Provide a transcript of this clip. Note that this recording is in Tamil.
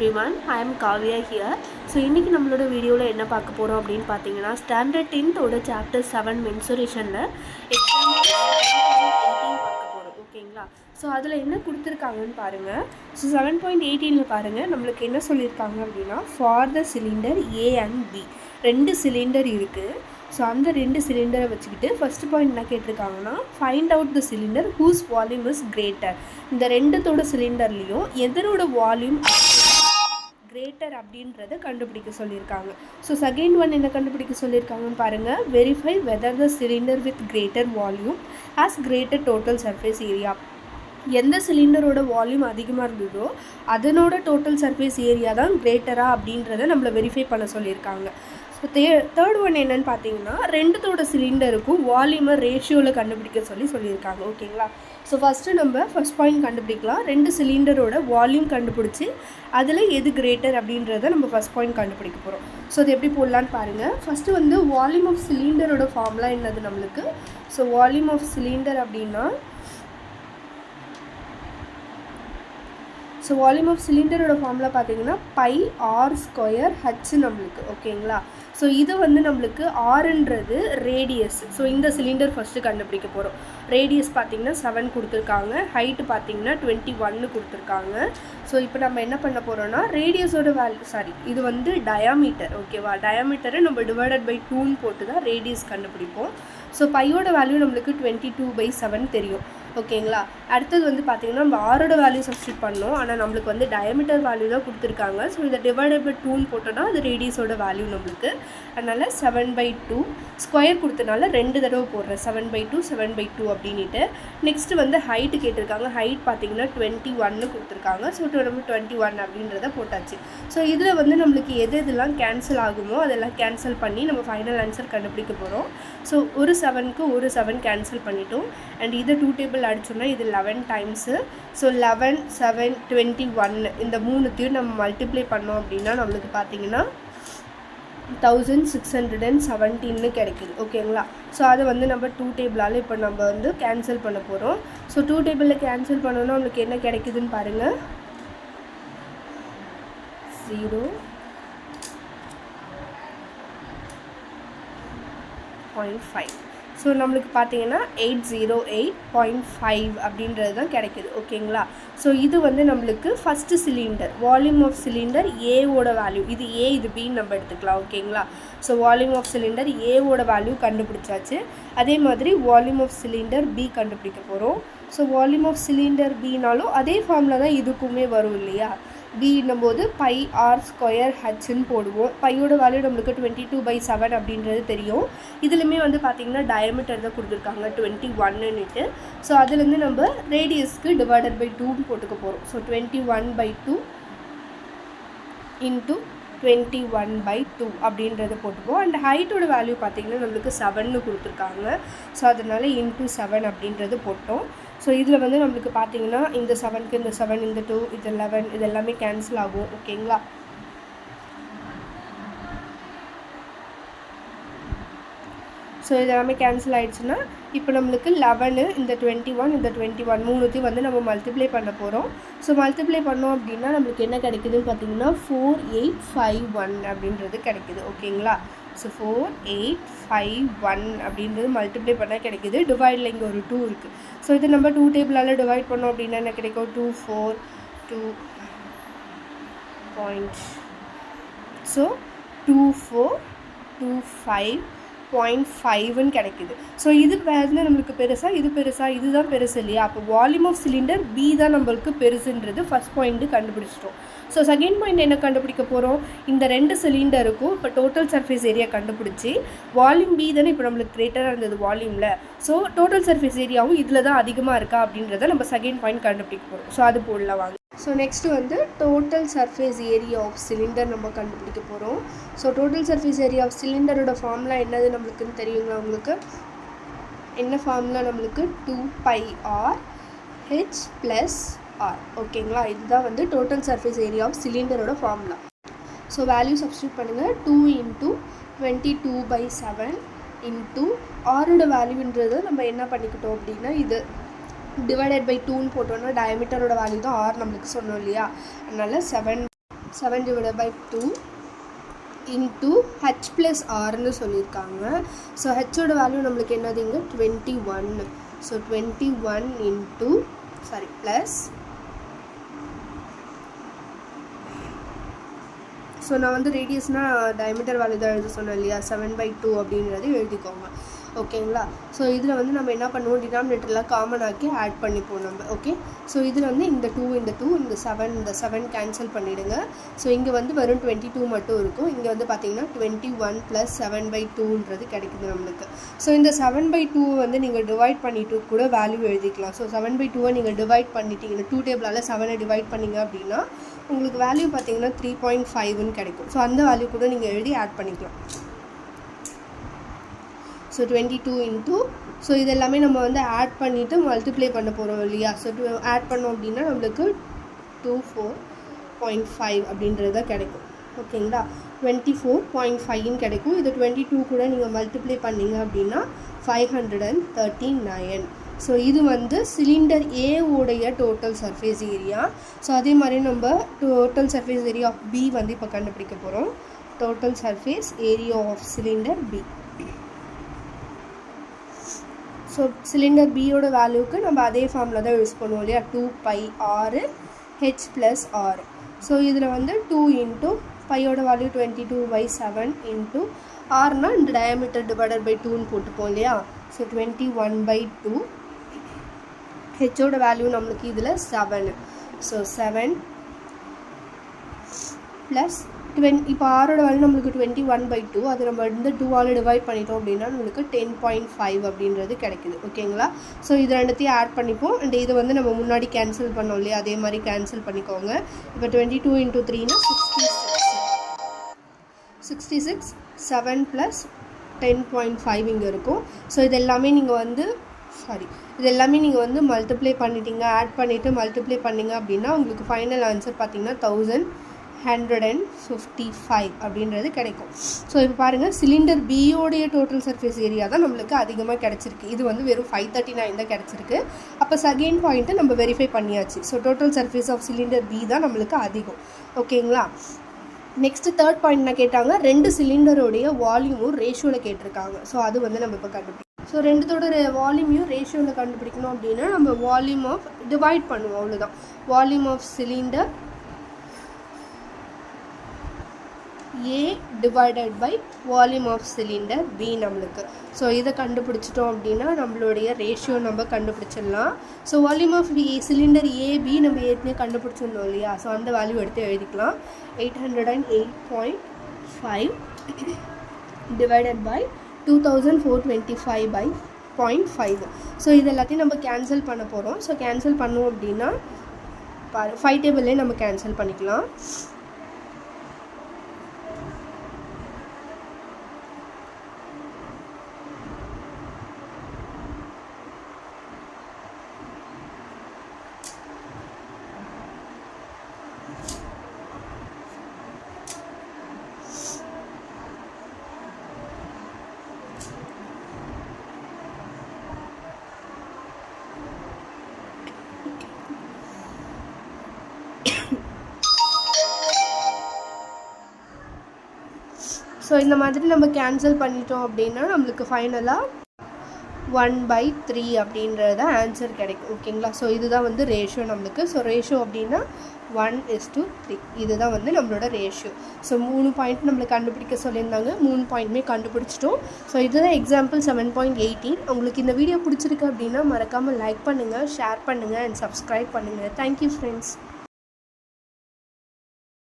everyone, I am Kavya here. So இன்னைக்கு நம்மளோட வீடியோல என்ன பார்க்க போறோம் அப்படினு பாத்தீங்கன்னா ஸ்டாண்டர்ட் 10th ஓட சாப்டர் 7 மென்சுரேஷன்ல எக்ஸாம்பிள் 18 பார்க்க போறோம். ஓகேங்களா? சோ அதுல என்ன கொடுத்திருக்காங்கன்னு பாருங்க. சோ 7.18ல பாருங்க நம்மளுக்கு என்ன சொல்லிருக்காங்க அப்படினா for the cylinder A and B ரெண்டு சிலிண்டர் இருக்கு. ஸோ அந்த ரெண்டு சிலிண்டரை வச்சுக்கிட்டு ஃபஸ்ட்டு பாயிண்ட் என்ன கேட்டிருக்காங்கன்னா find out the cylinder whose volume is greater. இந்த ரெண்டுத்தோட சிலிண்டர்லேயும் எதனோட வால்யூம் கிரேட்டர் அப்படின்றத கண்டுபிடிக்க சொல்லியிருக்காங்க. ஸோ செகண்ட் ஒன் என்ன கண்டுபிடிக்க சொல்லியிருக்காங்கன்னு பாருங்கள். Verify whether the cylinder with greater volume has greater total surface area. எந்த சிலிண்டரோட வால்யூம் அதிகமாக இருந்ததோ அதனோட டோட்டல் சர்ஃபேஸ் ஏரியா தான் கிரேட்டரா அப்படின்றத நம்மளை வெரிஃபை பண்ண சொல்லியிருக்காங்க. ஸோ தேர்ட் ஒன் என்னென்னு பார்த்தீங்கன்னா ரெண்டுத்தோட சிலிண்டருக்கும் வால்யூமை ரேஷியோவில் கண்டுபிடிக்க சொல்லியிருக்காங்க. ஓகேங்களா? ஸோ ஃபஸ்ட்டு நம்ம ஃபஸ்ட் பாயிண்ட் கண்டுபிடிக்கலாம். ரெண்டு சிலிண்டரோட வால்யூம் கண்டுபிடிச்சி அதில் எது கிரேட்டர் அப்படின்றத நம்ம ஃபஸ்ட் பாயிண்ட் கண்டுபிடிக்க போகிறோம். ஸோ அது எப்படி போடலான்னு பாருங்கள். ஃபஸ்ட்டு வந்து வால்யூம் ஆஃப் சிலிண்டரோட ஃபார்முலா என்னது நம்மளுக்கு. ஸோ வால்யூம் ஆஃப் சிலிண்டர் அப்படின்னா ஸோ வால்யூம் ஆஃப் சிலிண்டரோட ஃபார்முலா பார்த்தீங்கன்னா பை ஆர் ஸ்கொயர் ஹச் நம்மளுக்கு. ஓகேங்களா? ஸோ இது வந்து நம்மளுக்கு ஆர்ன்றது ரேடியஸ். ஸோ இந்த சிலிண்டர் ஃபஸ்ட்டு கண்டுபிடிக்க போகிறோம். ரேடியஸ் பார்த்திங்கன்னா 7 கொடுத்துருக்காங்க, ஹைட்டு பார்த்திங்கன்னா 21 கொடுத்துருக்காங்க. ஸோ இப்போ நம்ம என்ன பண்ண போகிறோன்னா ரேடியஸோட இது வந்து டயாமீட்டர். ஓகேவா? டயாமீட்டரை நம்ம டிவைடட் பை 2ன்னு போட்டு தான் ரேடியஸ் கண்டுபிடிப்போம். ஸோ பையோட வேல்யூ நம்மளுக்கு 22/7 தெரியும். ஓகேங்களா? அடுத்தது வந்து பார்த்திங்கன்னா நம்ம ஆரோட வேல்யூ சப்ஸ்டியூட் பண்ணோம். ஆனால் நம்மளுக்கு வந்து டயாமீட்டர் வேல்யூ தான் கொடுத்துருக்காங்க. ஸோ இதை டிவைடட் பை 2ன்னு போட்டோன்னா அது ரேடியஸோட வேல்யூ நம்மளுக்கு. அதனால் 7/2 ஸ்கொயர் கொடுத்தனால 2 தடவை போடுறேன். 7/2 7/2 அப்படின்ட்டு. நெக்ஸ்ட்டு வந்து ஹைட்டு கேட்டிருக்காங்க. ஹைட் பார்த்திங்கன்னா 21 கொடுத்துருக்காங்க. ஸோ நம்ம 21 அப்படின்றத போட்டாச்சு. ஸோ இதில் வந்து நம்மளுக்கு எதெல்லாம் கேன்சல் ஆகுமோ அதெல்லாம் கேன்சல் பண்ணி நம்ம ஃபைனல் ஆன்சர் கண்டுபிடிக்க போகிறோம். ஸோ ஒரு 7க்கு ஒரு 7 கேன்சல் பண்ணிட்டோம். அண்ட் இதை 2 டேபிள் அடிச்சோம்னா இது 11 டைம்ஸு. ஸோ 11 7 21 இந்த மூணுத்தையும் நம்ம மல்டிப்ளை பண்ணோம் அப்படின்னா நம்மளுக்கு பார்த்திங்கன்னா 1617 கிடைக்குது. ஓகேங்களா? ஸோ அதை வந்து நம்ம 2 டேபிளால் இப்போ நம்ம வந்து கேன்சல் பண்ண போகிறோம். ஸோ 2 டேபிளில் கேன்சல் பண்ணோன்னா நம்மளுக்கு என்ன கிடைக்குதுன்னு பாருங்கள். 0.5. ஸோ நம்மளுக்கு பார்த்தீங்கன்னா 808.5 அப்படின்றது தான் கிடைக்கிது. ஓகேங்களா? ஸோ இது வந்து நம்மளுக்கு first cylinder volume of cylinder ஏவோட வேல்யூ. இது ஏ இது பின்னு நம்ம எடுத்துக்கலாம். ஓகேங்களா? ஸோ வால்யூம் ஆஃப் சிலிண்டர் ஏவோட வேல்யூ கண்டுபிடிச்சாச்சு. அதே மாதிரி வால்யூம் ஆஃப் சிலிண்டர் பி கண்டுபிடிக்க போகிறோம். ஸோ வால்யூம் ஆஃப் சிலிண்டர் பினாலும் அதே ஃபார்மில் தான் இதுக்குமே வரும் இல்லையா? பின்னும் போது பை ஆர் ஸ்கொயர் ஹச்ன்னு போடுவோம். பையோட வேல்யூ நம்மளுக்கு 22/7 அப்படின்றது தெரியும். இதுலையுமே வந்து பார்த்திங்கன்னா டயமீட்டர் தான் கொடுத்துருக்காங்க 21ன்னுட்டு. ஸோ அதுலேருந்து நம்ம ரேடியஸ்க்கு டிவைடட் பை 2ன்னு போட்டுக்க போகிறோம். ஸோ 21/2 இன்ட்டு 21/2 அப்படின்றத போட்டுப்போம். அண்ட் ஹைட்டோட வேல்யூ பார்த்திங்கன்னா நம்மளுக்கு 7ன்னு கொடுத்துருக்காங்க. ஸோ அதனால் இன்ட்டு 7 அப்படின்றது போட்டோம். ஸோ இதில் வந்து நம்மளுக்கு பார்த்திங்கன்னா இந்த 7க்கு இந்த 7 இந்த 2 இது 11 இது எல்லாமே கேன்சல் ஆகும். ஓகேங்களா? ஸோ இது எல்லாமே கேன்சல் ஆகிடுச்சுன்னா இப்போ நம்மளுக்கு 11 இந்த 21 இந்த 21 மூணுத்தையும் வந்து நம்ம மல்டிப்ளை பண்ண போகிறோம். ஸோ மல்டிப்ளை பண்ணோம் அப்படின்னா நம்மளுக்கு என்ன கிடைக்குதுன்னு பார்த்தீங்கன்னா 4851 அப்படின்றது கிடைக்குது. ஓகேங்களா? ஸோ 4851 அப்படின்றது மல்டிப்ளை பண்ணால் கிடைக்குது. டிவைடில் இங்கே ஒரு 2 இருக்குது. ஸோ இது நம்ம 2 டேபிளால் டிவைட் பண்ணோம் அப்படின்னா என்ன கிடைக்கும்? 242. ஸோ 2425.5ன்னு கிடைக்குது. ஸோ இது வந்து நம்மளுக்கு பெருசாக இது பெருசாக இதுதான் பெருசு இல்லையா? அப்போ வால்யூம் ஆஃப் சிலிண்டர் பி தான் நம்மளுக்கு பெருசுன்றது ஃபஸ்ட் பாயிண்ட்டு கண்டுபிடிச்சிட்டோம். ஸோ செகண்ட் பாயிண்ட் என்ன கண்டுபிடிக்க போகிறோம்? இந்த ரெண்டு சிலிண்டருக்கும் இப்போ டோட்டல் சர்ஃபேஸ் ஏரியா கண்டுபிடிச்சி வால்யூம் பி தானே இப்போ நம்மளுக்கு கிரேட்டராக இருந்தது வால்யூமில். ஸோ டோட்டல் சர்ஃபேஸ் ஏரியாவும் இதில் தான் அதிகமாக இருக்கா அப்படின்றத நம்ம செகண்ட் பாயிண்ட் கண்டுபிடிக்க போகிறோம். ஸோ அது போடலாம் வாங்க. ஸோ நெக்ஸ்ட்டு வந்து total surface area of cylinder நம்ம கண்டுபிடிக்க போகிறோம். So total surface area of சிலிண்டரோட ஃபார்முலா என்னது நம்மளுக்குன்னு தெரியுங்களா? உங்களுக்கு என்ன ஃபார்முலா? நம்மளுக்கு 2πr h + r. ஓகேங்களா? இதுதான் வந்து டோட்டல் சர்ஃபேஸ் ஏரியா ஆஃப் சிலிண்டரோட ஃபார்முலா. ஸோ வேல்யூ சப்ஸ்டியூட் பண்ணுங்கள். 2 × 22/7 இன்ட்டு ஆரோட வேல்யூன்றது நம்ம என்ன பண்ணிக்கிட்டோம் அப்படின்னா இது divided by 2 போட்டோம்னா diameter ஓட வேல்யூ தான் r நமக்கு சொன்னோம் இல்லையா. அதனால 7 7 divided by 2 into h plus rன்னு சொல்லியிருக்காங்க. ஸோ ஹெச்சோட வேல்யூ நம்மளுக்கு என்னதுங்க 21. ஸோ 21 into ப்ளஸ், ஸோ நான் வந்து ரேடியஸ்னால் டயமீட்டர் வேல்யூ தான் எழுத சொன்னேன் இல்லையா, 7/2 அப்படின்றது எழுதிக்கோங்க. ஓகேங்களா. ஸோ இதில் வந்து நம்ம என்ன பண்ணுவோம், டினாமினேட்டர்லாம் காமன் ஆக்கி ஆட் பண்ணிப்போம் நம்ம. ஓகே. ஸோ இதில் வந்து இந்த 2 இந்த 7 கேன்சல் பண்ணிவிடுங்க. ஸோ இங்கே வந்து வெறும் 22 மட்டும் இருக்கும். இங்கே வந்து பார்த்திங்கன்னா 21 + 7/2ன்றது கிடைக்குது நம்மளுக்கு. ஸோ இந்த 7/2 வந்து நீங்கள் டிவைட் பண்ணிவிட்டு கூட வேல்யூ எழுதிக்கலாம். ஸோ 7/2 நீங்கள் டிவைட் பண்ணிட்டீங்கன்னா 2 டேபிளால் 7 டிவைட் பண்ணிங்க அப்படின்னா உங்களுக்கு வேல்யூ பார்த்திங்கன்னா 3.5ன்னு கிடைக்கும். ஸோ அந்த வேல்யூ கூட நீங்கள் எழுதி ஆட் பண்ணிக்கலாம். ஸோ 22 into, ஸோ இது எல்லாமே நம்ம வந்து ஆட் பண்ணிவிட்டு மல்டிப்ளை பண்ண போகிறோம் இல்லையா. ஸோ ஆட் பண்ணோம் அப்படின்னா நம்மளுக்கு 24.5 அப்படின்றது தான் கிடைக்கும். ஓகேங்களா. 24.5ன்னு கிடைக்கும். இது 22 கூட நீங்கள் மல்டிப்ளை பண்ணிங்க அப்படின்னா 539. ஸோ இது வந்து சிலிண்டர் ஏ உடைய டோட்டல் சர்ஃபேஸ் ஏரியா. ஸோ அதே மாதிரி நம்ம total surface area of B வந்து இப்போ கண்டுபிடிக்க போகிறோம். Total surface area of cylinder B. So cylinder பியோட வேல்யூக்கு நம்ம அதே ஃபார்மில் தான் யூஸ் பண்ணுவோம் இல்லையா, 2πr h + r. ஸோ இதில் வந்து 2 into பையோட வேல்யூ 22/7 into ஆர்னா இந்த டயாமீட்டர் டிவைடட் பை 2ன்னு போட்டுப்போம் இல்லையா. ஸோ 21/2. ஹெச்சோட வேல்யூ நம்மளுக்கு இதில் 7. ஸோ 7 ப்ளஸ் இப்போ ஆரோட வேல்யூ நம்மளுக்கு 21/2. அது நம்ம இந்த 2ஆல் டிவைட் பண்ணிட்டோம் அப்படின்னா நம்மளுக்கு 10.5 அப்படின்றது கிடைக்குது. ஓகேங்களா. ஸோ இது ரெண்டுத்தையும் ஆட் பண்ணிப்போம். அண்ட் இது வந்து நம்ம முன்னாடி கேன்சல் பண்ணோம் இல்லையா, அதே மாதிரி கேன்சல் பண்ணிக்கோங்க. இப்போ 22 into 3னா 66. 7 + 10.5 இங்கே இருக்கும். ஸோ இது எல்லாமே நீங்கள் வந்து மல்டிப்ளை பண்ணிட்டீங்க, ஆட் பண்ணிவிட்டு மல்டிப்ளை பண்ணிங்க அப்படின்னா உங்களுக்கு ஃபைனல் ஆன்சர் பார்த்திங்கன்னா 1155 அப்படின்றது கிடைக்கும். ஸோ இப்போ பாருங்கள், சிலிண்டர் பியோடைய டோட்டல் சர்ஃபேஸ் ஏரியா தான் நம்மளுக்கு அதிகமாக கிடச்சிருக்கு. இது வந்து வெறும் 539 தான் கிடச்சிருக்கு. அப்போ செகண்ட் பாயிண்ட்டை நம்ம வெரிஃபை பண்ணியாச்சு. So total surface of cylinder B தான் நம்மளுக்கு அதிகம். ஓகேங்களா. நெக்ஸ்ட்டு தேர்ட் பாயிண்ட் என்ன கேட்டாங்க, 2 சிலிண்டருடைய வால்யூமும் ரேஷியோவில் கேட்டிருக்காங்க. ஸோ அது வந்து நம்ம இப்போ கண்டுபிடிக்கணும். ஸோ ரெண்டுத்தோட வால்யூமையும் ரேஷியோவில் கண்டுபிடிக்கணும் அப்படின்னா நம்ம வால்யூம் ஆஃப் டிவைட் பண்ணுவோம், அவ்வளோதான். Volume of cylinder A divided by volume of cylinder B நம்மளுக்கு. ஸோ இதை கண்டுபிடிச்சிட்டோம் அப்படின்னா நம்மளுடைய ரேஷியோ நம்ம கண்டுபிடிச்சிடலாம். So volume of cylinder AB நம்ம ஏற்கனவே கண்டுபிடிச்சிருந்தோம் இல்லையா. ஸோ அந்த வேல்யூ எடுத்து எழுதிக்கலாம். 808.5 டிவைடட் பை 2425/0.5. ஸோ இது எல்லாத்தையும் நம்ம கேன்சல் பண்ண போகிறோம். ஸோ கேன்சல் பண்ணோம் அப்படின்னா 5 டேபிள்லேயே நம்ம கேன்சல் பண்ணிக்கலாம். ஸோ இந்த மாதிரி நம்ம கேன்சல் பண்ணிட்டோம் அப்படின்னா நம்மளுக்கு ஃபைனலாக 1/3 அப்படின்றத ஆன்சர் கிடைக்கும். ஓகேங்களா. ஸோ இதுதான் வந்து ரேஷியோ நம்மளுக்கு. ஸோ ரேஷியோ அப்படின்னா 1:3 இதுதான் வந்து நம்மளோட ரேஷியோ. ஸோ 3 பாயிண்ட் நம்மளுக்கு கண்டுபிடிக்க சொல்லியிருந்தாங்க. 3 பாயிண்ட்டுமே கண்டுபிடிச்சிட்டோம். ஸோ இதுதான் எக்ஸாம்பிள் 7.18. உங்களுக்கு இந்த வீடியோ பிடிச்சிருக்கு அப்படின்னா மறக்காமல் லைக் பண்ணுங்கள், ஷேர் பண்ணுங்கள் அண்ட் சப்ஸ்கிரைப் பண்ணுங்கள். Thank you friends.